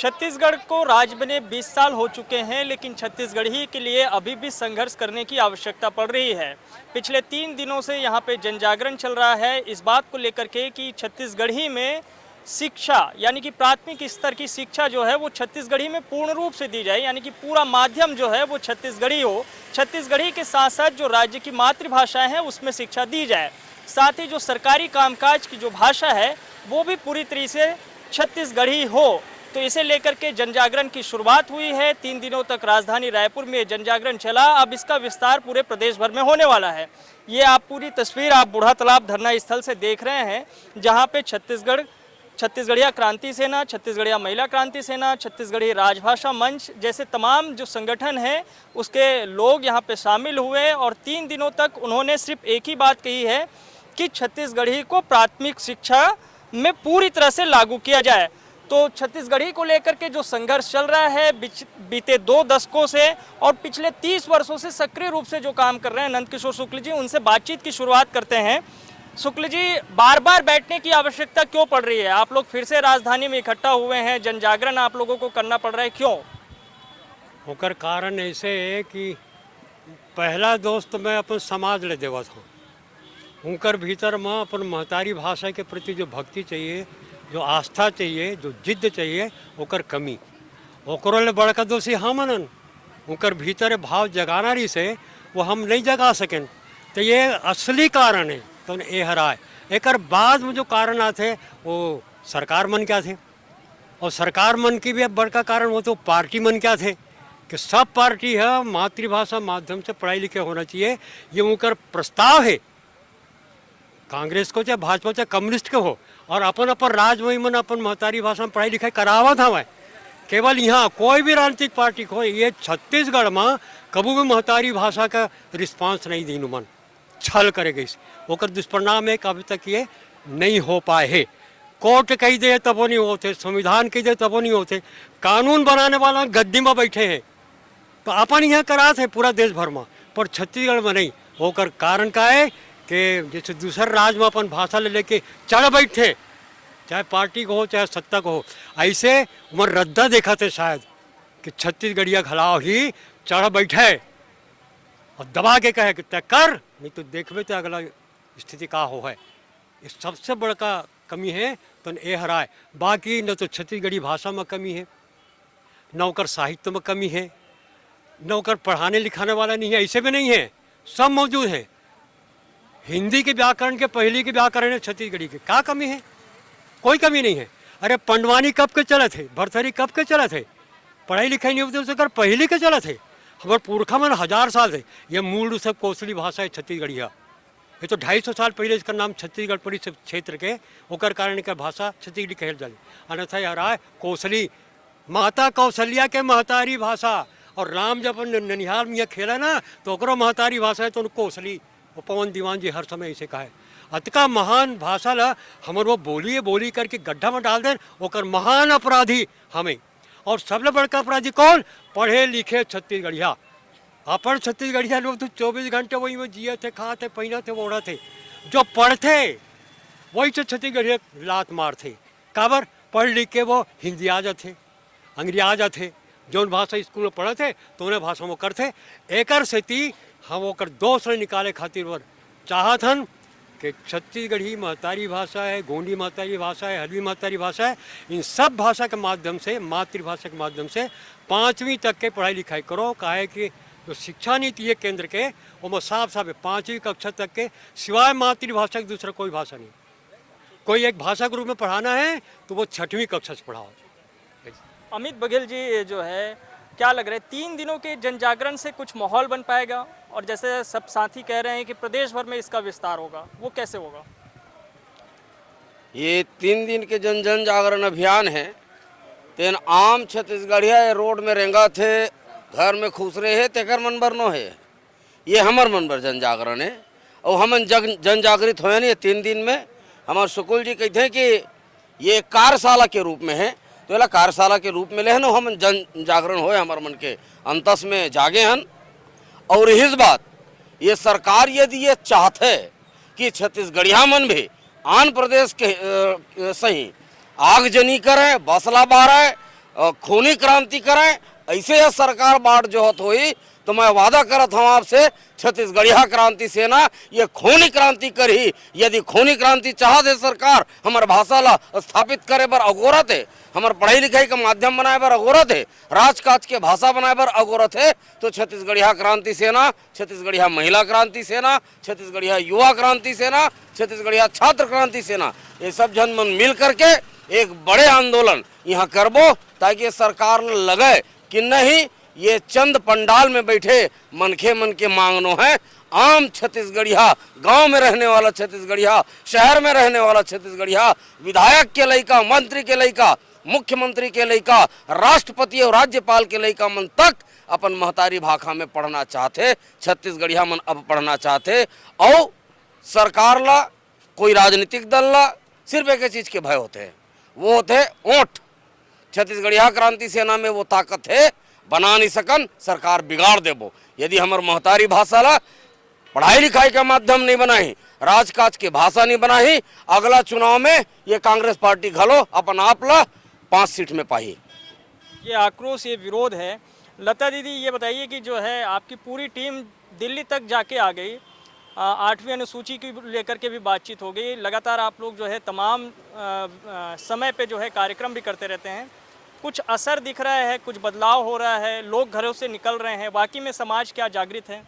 छत्तीसगढ़ को राज्य बने 20 साल हो चुके हैं, लेकिन छत्तीसगढ़ी के लिए अभी भी संघर्ष करने की आवश्यकता पड़ रही है। पिछले 3 दिनों से यहाँ पे जन जागरण चल रहा है इस बात को लेकर के कि छत्तीसगढ़ी में शिक्षा यानी कि प्राथमिक स्तर की शिक्षा जो है वो छत्तीसगढ़ी में पूर्ण रूप से दी जाए, यानी कि पूरा माध्यम जो है वो छत्तीसगढ़ी हो। छत्तीसगढ़ी के साथ साथ जो राज्य की मातृभाषाएं हैं उसमें शिक्षा दी जाए। साथ ही जो सरकारी कामकाज की जो भाषा है वो भी पूरी तरीके से छत्तीसगढ़ी हो। तो इसे लेकर के जन जागरण की शुरुआत हुई है। 3 दिनों तक राजधानी रायपुर में जन जागरण चला। अब इसका विस्तार पूरे प्रदेश भर में होने वाला है। ये आप पूरी तस्वीर आप बूढ़ा तालाब धरना स्थल से देख रहे हैं, जहां पे छत्तीसगढ़िया क्रांति सेना, छत्तीसगढ़िया महिला क्रांति सेना, छत्तीसगढ़ी राजभाषा मंच जैसे तमाम जो संगठन हैं उसके लोग यहाँ पे शामिल हुए और 3 दिनों तक उन्होंने सिर्फ एक ही बात कही है कि छत्तीसगढ़ी को प्राथमिक शिक्षा में पूरी तरह से लागू किया जाए। तो छत्तीसगढ़ी को लेकर के जो संघर्ष चल रहा है बीते 2 दशकों से और पिछले 30 वर्षों से सक्रिय रूप से जो काम कर रहे हैं नंदकिशोर शुक्ल जी, उनसे बातचीत की शुरुआत करते हैं। शुक्ल जी, बार बार बैठने की आवश्यकता क्यों पड़ रही है? आप लोग फिर से राजधानी में इकट्ठा हुए हैं, जन जागरण आप लोगों को करना पड़ रहा है, क्यों? ओकर कारण ऐसे है कि पहला दोस्त मैं अपन समाज ले देवत हूँ। उनकर भीतर में अपन महतारी भाषा के प्रति जो भक्ति चाहिए, जो आस्था चाहिए, जो जिद्द चाहिए, ओकर कमी। ओकरो ले बड़का दोषी हमन। उनकर भीतर भाव जगाना रही से वो हम नहीं जगा सकें। तो ये असली कारण है। तो ये हराए एक बाद में जो कारण आते वो सरकार मन क्या थे, और सरकार मन की भी अब बड़का कारण वो तो पार्टी मन क्या थे कि सब पार्टी है मातृभाषा माध्यम से पढ़ाई लिखे होना चाहिए। ये उनका प्रस्ताव है, कांग्रेस को चाहे भाजपा चाहे कम्युनिस्ट के हो, और अपन राज वही मन अपन महतारी भाषा में पढ़ाई लिखाई करावत हमें। केवल यहाँ कोई भी राजनीतिक पार्टी को ये छत्तीसगढ़ में कभी भी महतारी भाषा का रिस्पांस नहीं दी मन छल करे गई। ओकर दुष्परिणाम है कि अभी तक ये नहीं हो पाए है। कोर्ट कही दे तबो नहीं होते, संविधान कही दे तबो नहीं होते, कानून बनाने वाला गद्दी में बैठे हैं। तो अपन यहाँ कराते हैं पूरा देश भर में, पर छत्तीसगढ़ में नहीं। होकर कारण का है कि जैसे दूसरे राज्य में अपन भाषा ले लेके चढ़ बैठे, चाहे पार्टी को हो चाहे सत्ता को हो। ऐसे उमर रद्दा देखा थे शायद कि छत्तीसगढ़िया घलाव ही चढ़ बैठे और दबा के कहे कि तय कर, नहीं तो देखबे तो अगला स्थिति का हो है। ये सबसे बड़का कमी है। तो ये हराए। बाकी न तो छत्तीसगढ़ी भाषा में कमी है, न ओकर साहित्य में कमी है, न ओकर पढ़ाने लिखाने वाला नहीं है, ऐसे भी नहीं है, सब मौजूद है। हिंदी के व्याकरण के पहली के व्याकरण है छत्तीसगढ़ी के, क्या कमी है? कोई कमी नहीं है। अरे पंडवानी कब के चले थे, भरथरी कब के चले थे, पढ़ाई लिखाई नहीं होती उसके पहले के चले थे। हमारे पुरखा मन 1000 साल थे। ये मूल रूप से कोसली भाषा है छत्तीसगढ़िया। ये तो 250 साल पहले इसका नाम छत्तीसगढ़ पड़ी क्षेत्र के ओकर कारण का भाषा छत्तीसगढ़ी कहल जाए। अन्यथा यार आए कोसली माता कौशल्या के महतारी भाषा, और राम जब ननिहाल में खेला ना तो ओकरो महतारी भाषा है तो कोसली। वो पवन दीवान जी हर समय ऐसे कहे अतका महान भाषा ला हमर वो बोली करके गड्ढा में डाल दें, ओकर महान अपराधी हमें। और सबसे बड़का अपराधी कौन? पढ़े लिखे छत्तीसगढ़िया। अपन छत्तीसगढ़िया लोग तो 24 घंटे वही में जिए थे, खाते पहना थे, ओढ़ा थे। जो पढ़ते वही से छत्तीसगढ़िया लात मार थे। काबर? पढ़ लिख के वो हिंदी आ जाते, अंग्रेजी आ जाते। जौन भाषा स्कूल में पढ़े थे तो उन्हें भाषा में करते। एकर सेती हम ओकर दोष निकाले खातिर वर चाहत हन कि छत्तीसगढ़ी महतारी भाषा है, गोंडी महतारी भाषा है, हल्बी महतारी भाषा है। इन सब भाषा के माध्यम से, मातृभाषा के माध्यम से 5वीं तक के पढ़ाई लिखाई करो। काहे कि जो शिक्षा नीति है केंद्र के वो साफ साफ है 5वीं कक्षा तक के सिवाय मातृभाषा के दूसरा कोई भाषा नहीं। कोई एक भाषा के रूप में पढ़ाना है तो वो 6वीं कक्षा से पढ़ाओ। अमित बघेल जी, जो है क्या लग रहा है 3 दिनों के जन जागरण से कुछ माहौल बन पाएगा? और जैसे सब साथी कह रहे हैं कि प्रदेश भर में इसका विस्तार होगा, वो कैसे होगा? ये 3 दिन के जन जागरण अभियान है। तेन आम छत्तीसगढ़िया रोड में रेंगा थे, घर में खुश रहे है, तेकर मन बर नो है। ये हमर मन बर जन जागरण है और हमन जन जागृत होए नहीं। 3 दिन में हमारे शुक्ल जी कहते हैं कि ये कार्यशाला के रूप में है, तो ये कार्यशाला के रूप में ले हन हम जन जागरण होए हमारे मन के अंतस में जागे हन। और इस बात ये सरकार यदि ये चाहते है कि छत्तीसगढ़िया मन भी आंध्र प्रदेश के सही आगजनी करे, बसला बारे खूनी क्रांति करें, ऐसे यह सरकार बाट जो होत हुई तो मैं वादा करत हूँ आपसे, छत्तीसगढ़िया क्रांति सेना ये खूनी क्रांति करी। यदि खूनी क्रांति चाह दे सरकार, हमार भाषा ला स्थापित करे बर अगोरत है, हमार पढ़ाई लिखाई का माध्यम बनाए बर अगोरत है, राजकाज के भाषा बनाए बर अगोरत है, तो छत्तीसगढ़िया क्रांति सेना, छत्तीसगढ़िया महिला क्रांति सेना, छत्तीसगढ़िया युवा क्रांति सेना, छत्तीसगढ़िया छात्र क्रांति सेना, ये सब जन मन मिल करके एक बड़े आंदोलन यहाँ करबो, ताकि सरकार लगे कि नहीं ये चंद पंडाल में बैठे मनखे मन के मांगनो है। आम छत्तीसगढ़िया, गांव में रहने वाला छत्तीसगढ़िया, शहर में रहने वाला छत्तीसगढ़िया, विधायक के लइका, मंत्री के लइका, मुख्यमंत्री के लइका, राष्ट्रपति और राज्यपाल के लइका मन तक अपन महतारी भाषा में पढ़ना चाहते, छत्तीसगढ़िया मन अब पढ़ना चाहते। और सरकार ला, कोई राजनीतिक दल ला सिर्फ एक चीज के भय होते हैं, वो होते ओंठ। छत्तीसगढ़िया क्रांति सेना में वो ताकत है, बना नहीं सकन सरकार बिगाड़ देबो। यदि हमार महतारी भाषा ला पढ़ाई लिखाई का माध्यम नहीं बनाई, राजकाज के भाषा नहीं बनाई, अगला चुनाव में ये कांग्रेस पार्टी घलो अपन आप ला 5 सीट में पाई। ये आक्रोश, ये विरोध है। लता दीदी ये बताइए कि जो है आपकी पूरी टीम दिल्ली तक जाके आ गई, 8वीं अनुसूची की लेकर के भी बातचीत हो गई, लगातार आप लोग जो है तमाम समय पे जो है कार्यक्रम भी करते रहते हैं। कुछ असर दिख रहा है, कुछ बदलाव हो रहा है, लोग घरों से निकल रहे हैं, वाकई में समाज क्या जागृत है?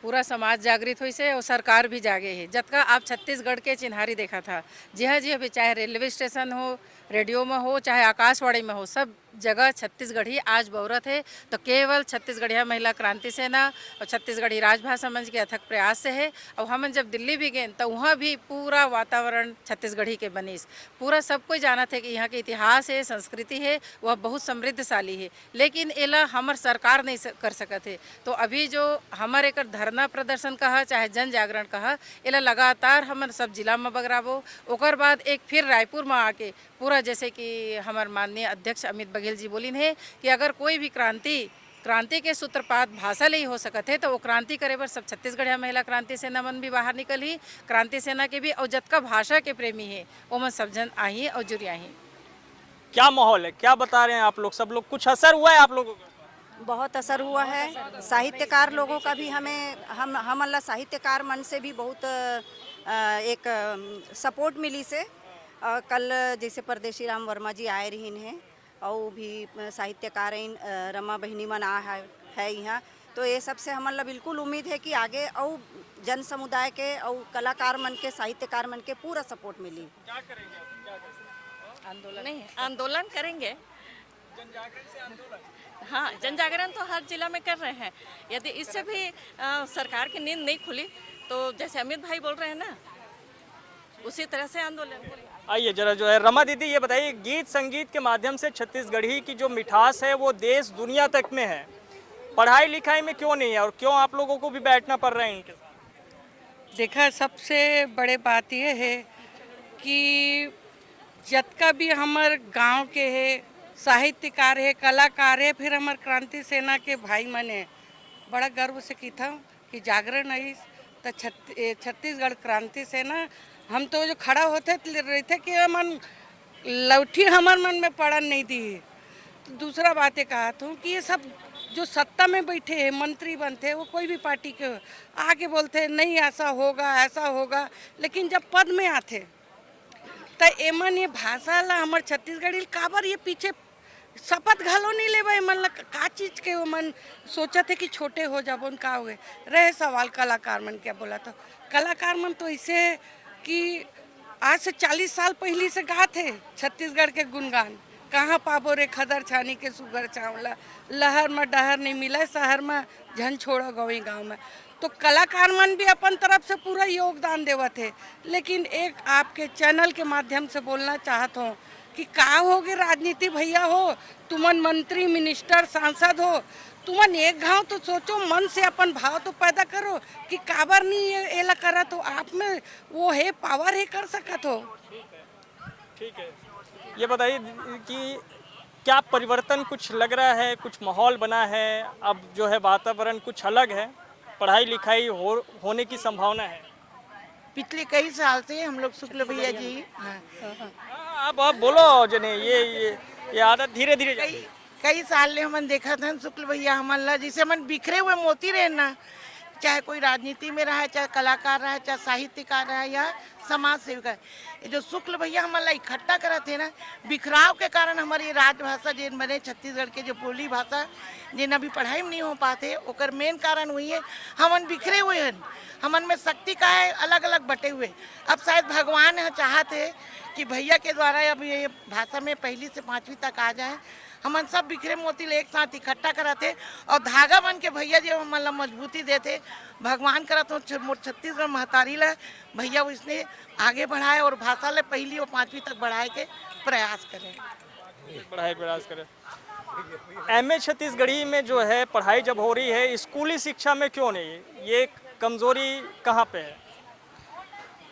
पूरा समाज जागृत हुई से और सरकार भी जागे है। जब का आप छत्तीसगढ़ के चिन्हारी देखा था, जी भी, चाहे रेलवे स्टेशन हो, रेडियो में हो, चाहे आकाशवाणी में हो, सब जगह छत्तीसगढ़ी आज बहुरत है। तो केवल छत्तीसगढ़िया महिला क्रांति सेना और छत्तीसगढ़ी राजभाषा मंच के अथक प्रयास से है। और हम जब दिल्ली भी गए तो वहाँ भी पूरा वातावरण छत्तीसगढ़ी के बनीस, पूरा सब कोई जाना थे कि यहाँ के इतिहास है, संस्कृति है, वह बहुत समृद्धशाली है। लेकिन एला हमार सरकार नहीं कर सकत है। तो अभी जो हमारे एक धरना प्रदर्शन कहा, चाहे जन जागरण कहा, एला लगातार हमारे सब जिला में बगराबो। ओकर बाद एक फिर रायपुर में आके पूरा, जैसे कि हमारे माननीय अध्यक्ष अमित बघेल जी बोलिन है कि अगर कोई भी क्रांति के सूत्रपात भाषा ले ही हो सकत है, तो वो क्रांति करे बर सब छत्तीसगढ़िया महिला क्रांति सेना मन भी बाहर निकल ही, क्रांति सेना के भी, और जतका भाषा के प्रेमी है वो मन सब जन आई और जुड़िया ही। क्या माहौल है, क्या बता रहे हैं आप लोग? सब लोग, कुछ असर हुआ है आप लोगों का? बहुत असर हुआ है। साहित्यकार लोगों का भी हम अल्लाह साहित्यकार मन से भी बहुत एक सपोर्ट मिली से। कल जैसे परदेशी राम वर्मा जी आए रहीन हैं, और भी साहित्यकार रमा बहिनी मन आ है यहाँ। तो ये सबसे हमला बिल्कुल उम्मीद है कि आगे और जन समुदाय के और कलाकार मन के, साहित्यकार मन के पूरा सपोर्ट मिली। क्या करेंगे आप? क्या कर सकते हैं? आंदोलन नहीं, आंदोलन करेंगे। जन जागरण से आंदोलन? हाँ, जन जागरण तो हर जिला में कर रहे हैं। यदि इससे भी सरकार की नींद नहीं खुली तो जैसे अमित भाई बोल रहे हैं ना, उसी तरह से आंदोलन। आइए जरा जो है रमा दीदी ये बताइए, गीत संगीत के माध्यम से छत्तीसगढ़ी की जो मिठास है वो देश दुनिया तक में है, पढ़ाई लिखाई में क्यों नहीं है, और क्यों आप लोगों को भी बैठना पड़ रहा है इनके साथ? देखा, सबसे बड़े बात यह है कि जतका भी हमार गांव के है, साहित्यकार है, कलाकार है, फिर हमार क्रांति सेना के भाई मन है, बड़ा गर्व से की था कि जागरण आई तो छत्तीसगढ़ क्रांति सेना। हम तो जो खड़ा होते रहते कि मन लौठी हमार मन में पड़न नहीं दी। तो दूसरा बात ये कहा था कि ये सब जो सत्ता में बैठे हैं, मंत्री बनते हैं, वो कोई भी पार्टी के आगे बोलते हैं नहीं ऐसा होगा, लेकिन जब पद में आते तो एमन ये भाषा ला हमार छत्तीसगढ़ी काबर ये पीछे शपथ घालो नहीं ले मन का चीज के वो मन सोचा थे कि छोटे हो जाबो, उनका हो गए। रहे सवाल कलाकार मन क्या बोला, तो कलाकार मन तो ऐसे कि आज से 40 साल पहले से गा थे छत्तीसगढ़ के गुणगान। कहाँ पाबो रे खदर छानी के सुगर चावला, लहर में डहर नहीं मिला शहर में, झन छोड़ो गई गाँव में। तो कलाकार मन भी अपन तरफ से पूरा योगदान देवत है। लेकिन एक आपके चैनल के माध्यम से बोलना चाहता हूँ कि का होगे राजनीति भैया हो, तुमन मंत्री मिनिस्टर सांसद हो, तुमन एक घाव तो सोचो, मन से अपन भाव तो पैदा करो कि काबर नहीं एला करा, तो आप में वो है पावर है, कर सकत हो। ठीक है, ये बताइए कि क्या परिवर्तन कुछ लग रहा है, कुछ माहौल बना है, अब जो है वातावरण कुछ अलग है, पढ़ाई लिखाई होने की संभावना है? पिछले कई साल से हम लोग शुक्ल भैया जी, अब आप बोलो जने, ये ये आदत धीरे धीरे कई साल ले हमन देखा था शुक्ल भैया हमन ला जैसे हमन बिखरे हुए मोती रहे ना, चाहे कोई राजनीति में रहा, चाहे कलाकार रहा, चाहे साहित्यकार रहा या समाज सेवक है, ये जो शुक्ल भैया हमन ला इकट्ठा करा थे ना, बिखराव के कारण हमारी राजभाषा जिन बने छत्तीसगढ़ के जो बोली भाषा जिन अभी पढ़ाई में नहीं हो पाते, ओकर मेन कारण हुई है हमन बिखरे हुए हैं, हमन में शक्ति का है अलग अलग बटे हुए। अब शायद भगवान है चाहते कि भैया के द्वारा अब ये भाषा में पहली से 5वीं तक आ जाए, हमन सब बिखरे मोती एक साथ इकट्ठा कराते और धागा बन के भैया जी हमन ला मजबूती देते। भगवान करत हो छत्तीसगढ़ महतारी ला भैया इसने आगे बढ़ाए और भाषा ले पहली और 5वीं तक बढ़ाए के प्रयास करें। एमए छत्तीसगढ़ी में जो है पढ़ाई जब हो रही है, स्कूली शिक्षा में क्यों नहीं, ये कमजोरी कहाँ पे है?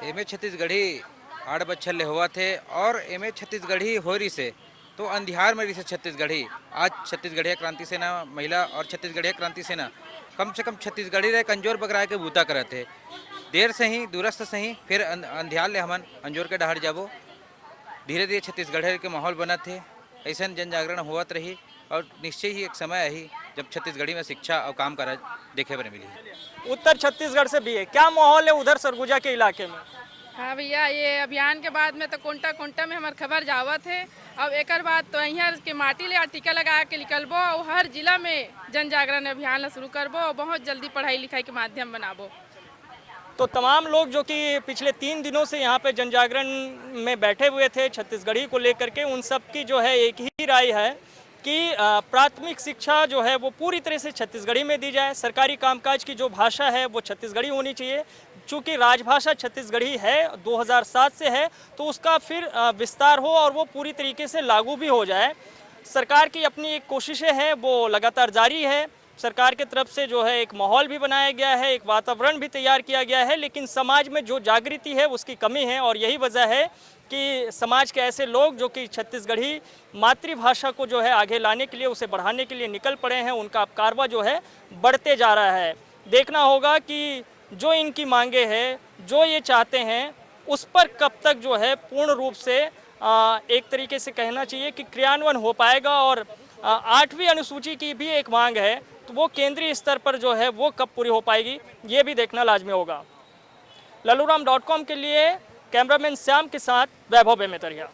एमए छत्तीसगढ़ी 8 बच्चन ले हुआ थे और एमए छत्तीसगढ़ी हो रही से तो अंधियार में रही से छत्तीसगढ़ी। आज छत्तीसगढ़िया क्रांति सेना महिला और छत्तीसगढ़िया क्रांति सेना कम से कम छत्तीसगढ़ी रहे कंजोर बकराए के बूता करते थे। देर से ही दूरस्थ से ही फिर अंधियार ले हमन अंजोर के डहर जाबो, धीरे धीरे छत्तीसगढ़ के माहौल बना थे, ऐसा जन जागरण होवत रही और निश्चय ही एक समय आई जब छत्तीसगढ़ी में शिक्षा और काम काज देखे पर मिली। उत्तर छत्तीसगढ़ से भी है, क्या माहौल है उधर सरगुजा के इलाके में? हाँ भैया, ये अभियान के बाद में तो कोंटा कोंटा में हमार खबर जावत है। अब एक बाद तो यहाँ के माटी ले टीका लगा के निकलबो और हर जिला में जन जागरण अभियान ला शुरू करबो और बहुत जल्दी पढ़ाई लिखाई के माध्यम बनाबो। तो तमाम लोग जो कि पिछले 3 दिनों से यहाँ पे जन जागरण में बैठे हुए थे छत्तीसगढ़ी को लेकर के, उन सब की जो है एक ही राय है कि प्राथमिक शिक्षा जो है वो पूरी तरह से छत्तीसगढ़ी में दी जाए। सरकारी कामकाज की जो भाषा है वो छत्तीसगढ़ी होनी चाहिए। चूँकि राजभाषा छत्तीसगढ़ी है, 2007 से है, तो उसका फिर विस्तार हो और वो पूरी तरीके से लागू भी हो जाए। सरकार की अपनी एक कोशिशें हैं वो लगातार जारी है। सरकार की तरफ से जो है एक माहौल भी बनाया गया है, एक वातावरण भी तैयार किया गया है, लेकिन समाज में जो जागृति है उसकी कमी है और यही वजह है कि समाज के ऐसे लोग जो कि छत्तीसगढ़ी मातृभाषा को जो है आगे लाने के लिए, उसे बढ़ाने के लिए निकल पड़े हैं, उनका अब कारवा जो है बढ़ते जा रहा है। देखना होगा कि जो इनकी मांगे हैं, जो ये चाहते हैं, उस पर कब तक जो है पूर्ण रूप से एक तरीके से कहना चाहिए कि क्रियान्वयन हो पाएगा। और 8वीं अनुसूची की भी एक मांग है, तो वो केंद्रीय स्तर पर जो है वो कब पूरी हो पाएगी, ये भी देखना लाजमी होगा। लल्लूराम.com के लिए कैमरामैन श्याम के साथ वैभव बेमेतरिया।